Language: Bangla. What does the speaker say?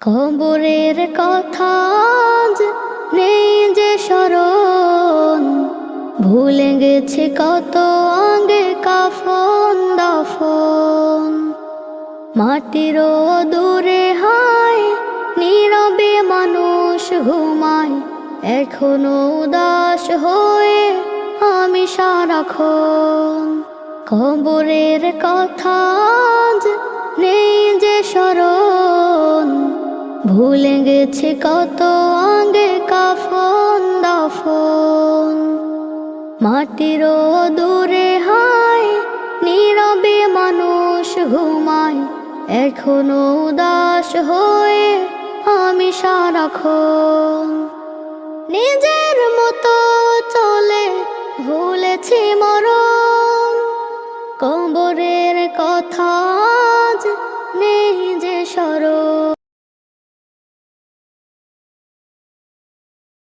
কবরের কথা আজ নেই যে স্মরণ, ভুলে গেছে কত আগে কাফন দাফন। মাটিরও দূরে হায় নীরবে মানুষ ঘুমায়, এখনো উদাস হয়ে আমি সারাক্ষণ। কবরের কথা আজ নেই যে স্মরণ, ভুলে গেছে কত আগে কাফন দাফন। মাটিরও দূরে হায় নীরবে মানুষ ঘুমায়, এখনো উদাস হয়ে আমি সারাক্ষণ। নিজের মতো চলে ভুলেছি মরণ, কবরের কথা আজ নেই যে স্মরণ।